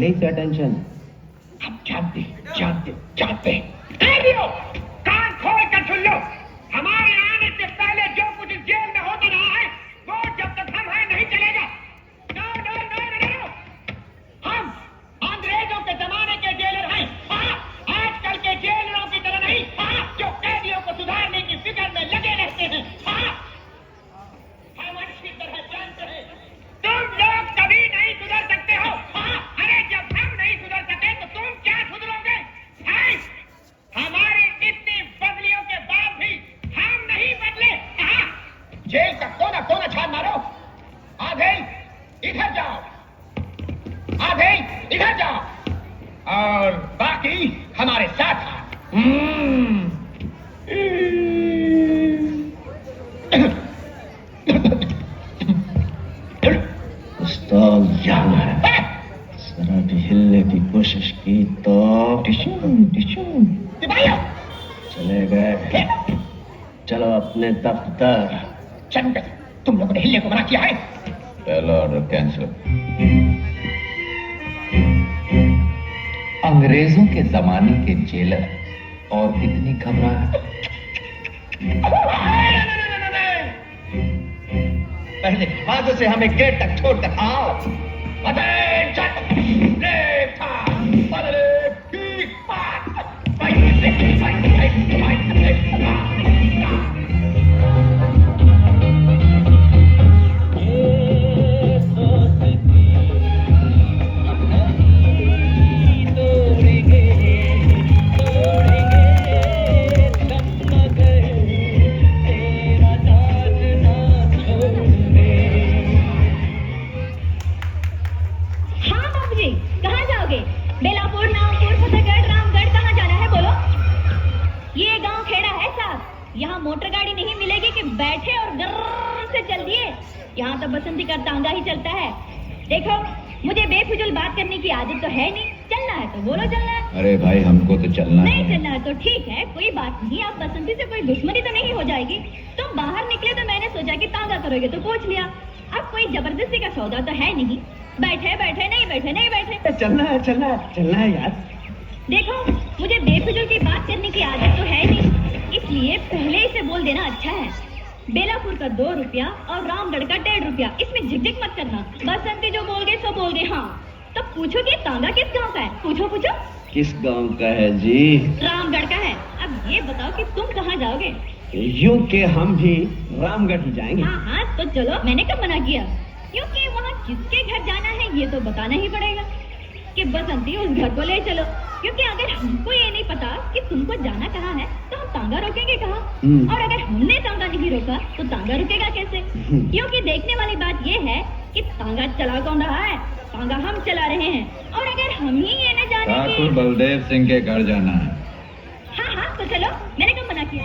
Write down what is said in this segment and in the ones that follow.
घ्यायचं टेन्शन. जानते कान खोल कर सुन लो. हमारे आने से पहले जो कुछ इस जेल में होता रहा है वो जब तक हम हैं नहीं चलेगा. नो. हम अंग्रेजों के जमाने के जेलर हैं. आजकल के जेलरों की तरह नहीं. जो कैदियों को सुधारने की फिक्र में लगे रहते हैं. हम अच्छी तरह जानते हैं तुम लोग कभी नहीं सुधर सकते हो. अरे जब हम नहीं सुधर सके तो तुम क्या सुधरोगे? हमारी इतनी बदलियों के बाद भी हम नहीं बदले. जेल का कोना कोना छान मारो. आधे इधर जाओ और बाकी हमारे साथ आओ. उस्ताद यहाँ है. जरा भी हिलने की कोशिश की तो टिशूम चले गए. चलो अपने दफ्तर. चलो तुम लोगों ने हिलने को मना किया है. पहला ऑर्डर कैंसिल. अंग्रेजों के जमाने के जेलर और कितनी घबराहट. पहले बाजू से हमें गेट तक छोड़कर आओ. यहाँ मोटर गाड़ी नहीं मिलेगी कि बैठे और गर्र से चल दिए. यहाँ तो बसंती का तांगा ही चलता है. देखो मुझे बेफिजूल बात करने की आदत तो है नहीं. चलना है तो बोलो चलना है. अरे भाई हमको तो चलना नहीं चलना है तो ठीक है कोई बात नहीं. आप बसंती से कोई दुश्मनी तो नहीं हो जाएगी. तुम बाहर निकले तो मैंने सोचा कि तांगा करोगे तो पूछ लिया. अब कोई जबरदस्ती का सौदा तो है नहीं. बैठे नहीं बैठे. चलना है यार. देखो मुझे बेफिजूल की बात करने की आदत तो है नहीं, इसलिए पहले इसे बोल देना अच्छा है. बेलापुर का 2 रुपया और रामगढ़ का 1.5 रुपया. इसमें झिकझिक मत करना. बसंती जो बोल गए सो बोल गए. हाँ तो पूछो कि तांगा किस गांव का है. पूछो किस गांव का है जी? रामगढ़ का है. अब ये बताओ कि तुम कहाँ जाओगे? यूं के हम भी रामगढ़ ही जाएंगे. हाँ तो चलो. मैंने कब मना किया? क्योंकि वहाँ किसके घर जाना है ये तो बताना ही पड़ेगा कि बसंती उस घर को ले चलो. क्योंकि अगर हमको ये नहीं पता कि तुमको जाना कहाँ है तो हम तांगा रोकेंगे कहाँ. और अगर हमने तांगा नहीं रोका तो तांगा रुकेगा कैसे? क्योंकि देखने वाली बात ये है कि तांगा चला कौन रहा है. तांगा हम चला रहे हैं. और अगर हम ही ये न जाने ठाकुर बलदेव सिंह के घर जाना है. हाँ तो चलो. मैंने कब मना किया?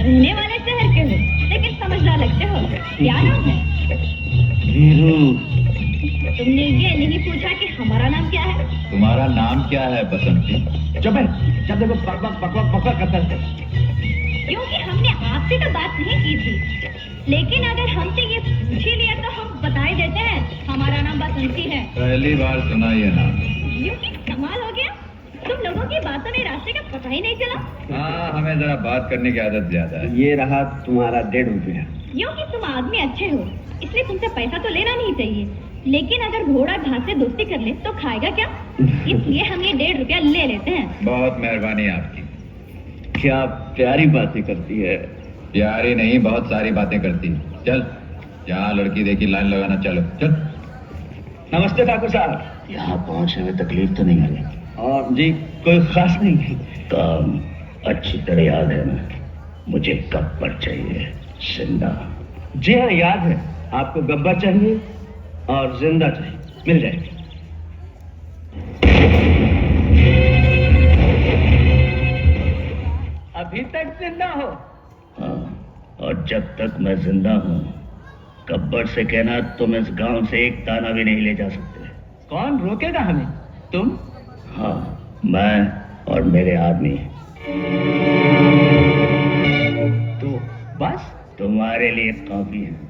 रहने वाले शहर के हो लेकिन समझदार लगते हो. क्या नाम है? वीरू. तुमने ये नहीं पूछा कि हमारा नाम क्या है? तुम्हारा नाम क्या है बसंती? चुप है. जब देखो बकवास करता है. क्योंकि हमने आपसे तो बात नहीं की थी. लेकिन अगर हमसे ये पूछ ही लिया तो हम बता ही देते हैं हमारा नाम बसंती है. पहली बार सुना ये नाम. क्योंकि कमाल हो गया. तुम लोगों की बातों में रास्ते का पता ही नहीं चला. हाँ हमें जरा बात करने की आदत ज्यादा है. ये रहा तुम्हारा 1.5 रुपया. क्योंकि तुम आदमी अच्छे हो इसलिए तुमसे पैसा तो लेना नहीं चाहिए. लेकिन अगर घोड़ा घास से दोस्ती कर ले तो खाएगा क्या? इसलिए हम ये 1.5 रुपया ले लेते हैं. बहुत मेहरबानी आपकी. क्या प्यारी बातें करती है. प्यारी नहीं बहुत सारी बातें करती है. चल जहाँ लड़की देखी लाइन लगाना. चलो चल. नमस्ते ठाकुर साहब. यहाँ पहुँचने में तकलीफ तो नहीं आई? और जी कोई खास नहीं है. काम अच्छी तरह याद है ना. मुझे गब्बर चाहिए जिंदा. जी हाँ याद है. आपको गब्बर चाहिए और जिंदा चाहिए. मिल जाएगी. अभी तक जिंदा हो? हाँ और जब तक मैं जिंदा हूँ गब्बर से कहना तुम इस गांव से एक दाना भी नहीं ले जा सकते. कौन रोकेगा हमें? तुम? हाँ मैं और मेरे आदमी. तो बस तुम्हारे लिए काफी है.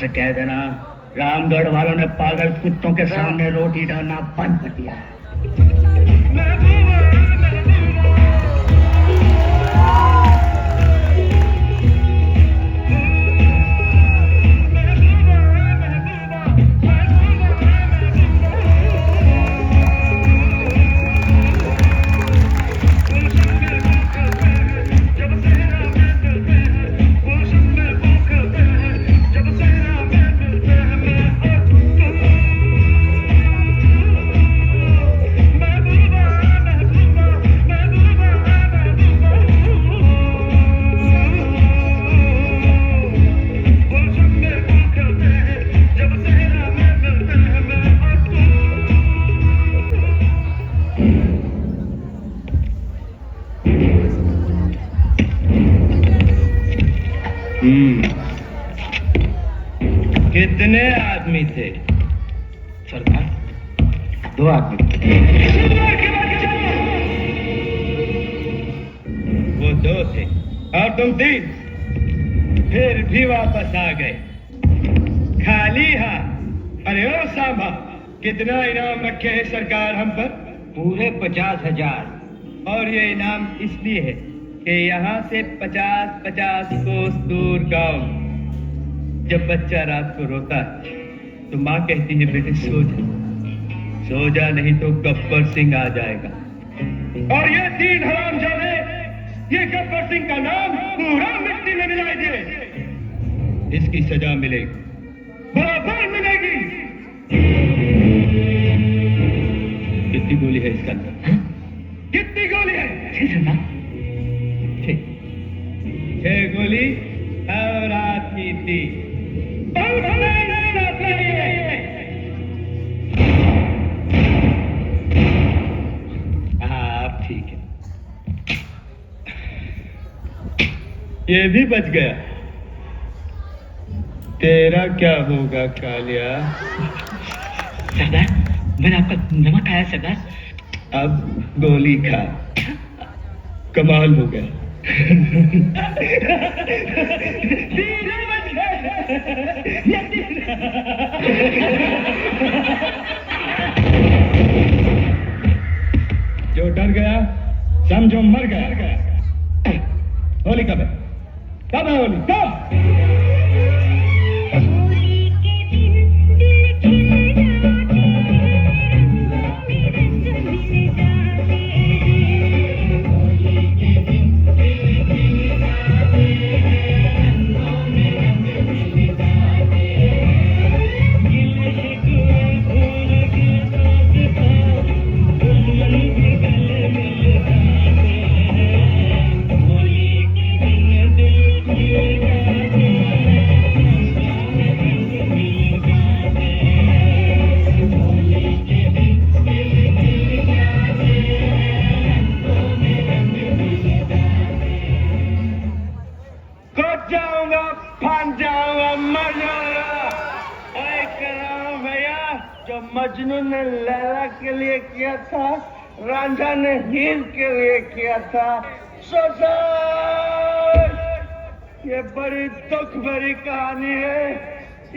से कह देना रामगढ़ वालों ने पागल कुत्तों के सामने रोटी डालना बंद कर दिया है। कितने आदमी थे सरदार? 2 आदमी। वो 2 थे और तुम 3, फिर भी वापस आ गए खाली हाथ। अरे ओ सांभा, कितना इनाम रखे हैं सरकार हम पर? पूरे 50,000। और ये इनाम इसलिए है कि यहाँ से 50-50 कोस दूर गांव जब बच्चा रात को रोता है तो माँ कहती है बेटे सो जा नहीं तो गब्बर सिंह आ जाएगा। और ये 3 हरामजादे ये गब्बर सिंह का नाम पूरा मिट्टी में मिला दिए। इसकी सजा मिलेगी, बराबर मिलेगी। कितनी गोली है इसका अंदर? कितनी गोली है? 6 सरदार। 6 गोली और रात की 3। आप ठीक है, ये भी बच गया। तेरा क्या होगा कालिया? सरदार, मैंने आपका नमक खाया सरदार। अब गोली खा, कमाल हो गया। जो डर गया समझो मर गया। होली कब है? कब है होली? कब? मजनू ने लैला के लिए किया था, रांझा ने हीर के लिए किया था। सोचा ये बड़ी दुख भरी कहानी है।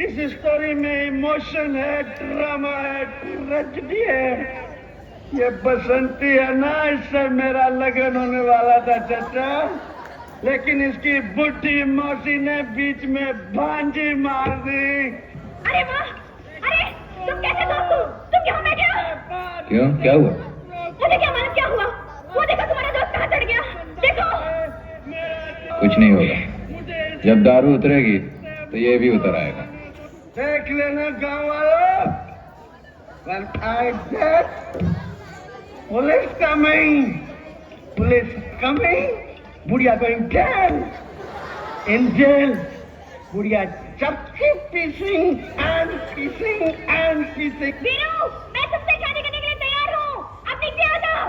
इस स्टोरी में इमोशन है, ड्रामा है, ट्रेजेडी है। ये बसंती है ना, इससे मेरा लगन होने वाला था चाचा, लेकिन इसकी बुढ़ी मौसी ने बीच में भांजी मार दी। अरे वाह! अरे तुम कैसे दोस्त हो? तुम यहाँ बैठे हो? क्यों, क्या हुआ? मुझे क्या मालूम क्या हुआ? वो देखो तुम्हारा दोस्त कहाँ चढ़ गया। देखो। कुछ नहीं होगा, जब दारू उतरेगी तो ये भी उतर आएगा। देख लेना गांव वालों, when I dead, police coming, बुढ़िया going jail, in jail, बुढ़िया चपकी पीसिंग and pissing and pissing। Veeru, मैं तुमसे शादी करने के लिए तैयार हूँ। अब नीचे आ जाओ।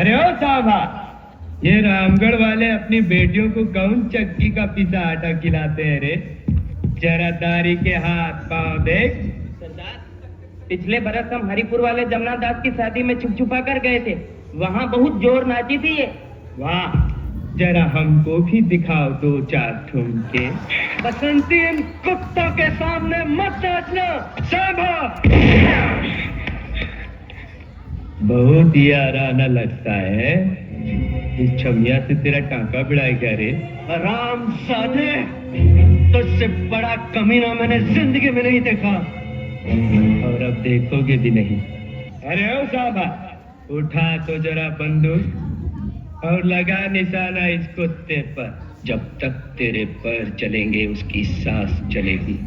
अरे ओ साहबा, ये रामगढ़ वाले अपनी बेटियों को कौन चक्की का पिसा आटा खिलाते हैं रे? जरा दारी के हाथ पांव देख। सरदार, पिछले बरस हम हरिपुर वाले जमुना दास की शादी में छुप छुपा कर गए थे। वहाँ बहुत जोर नाची थी ये। वाह, जरा हमको भी दिखाओ दो चार ठुमके। बसंती, इन कुत्तों के सामने मत नाचना। साबा, बहुत ही आराना लगता है। इस छमिया से तेरा टांका भिड़ाएगा रे? आराम साधे, तुझसे बड़ा कमीना मैंने जिंदगी में नहीं देखा और अब देखोगे भी नहीं। अरे ओ साहबा, उठा तो जरा बंदूक और लगा निशाना इस कुत्ते पर। जब तक तेरे पैर चलेंगे उसकी सांस चलेगी।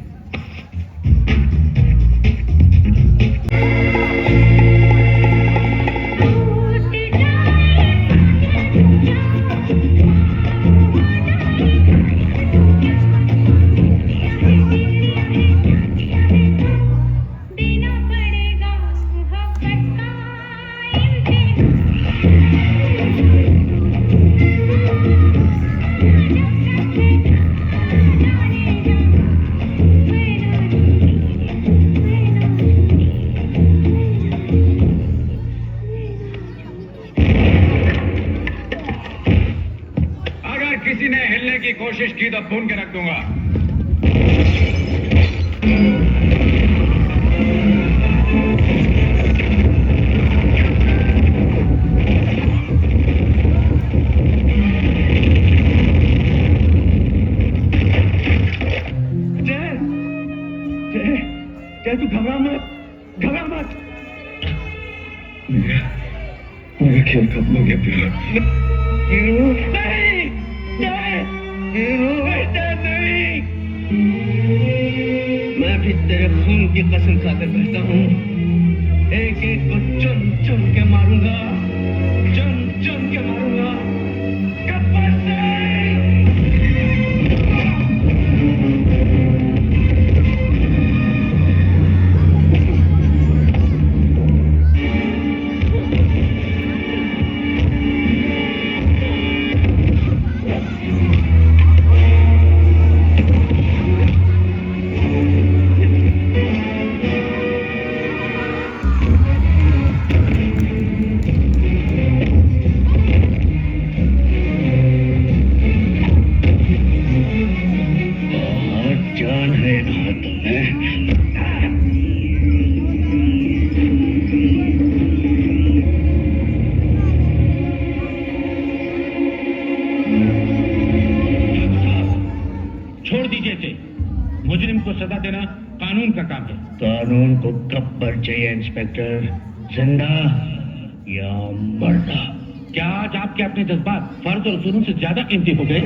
किसी ने हिलने की कोशिश की तो भून के रख दूंगा। जय, तू घबरा मत, घबरा मत। मेरा खेल खत्म हो गया प्यार। नहीं, मैं भी तेरे खून की कसम खाकर कहता हूँ, एक एक को चुन चुन के मारूंगा, चुन चुन के मारूंगा। गब्बर सिंह! छोड़ दीजिए इसे। मुजरिम को सजा देना कानून का काम है। कानून को गब्बर चाहिए इंस्पेक्टर, जिंदा या मरना। क्या आज आपके अपने जज्बात फर्ज और जुनून से ज्यादा कीमती हो गए?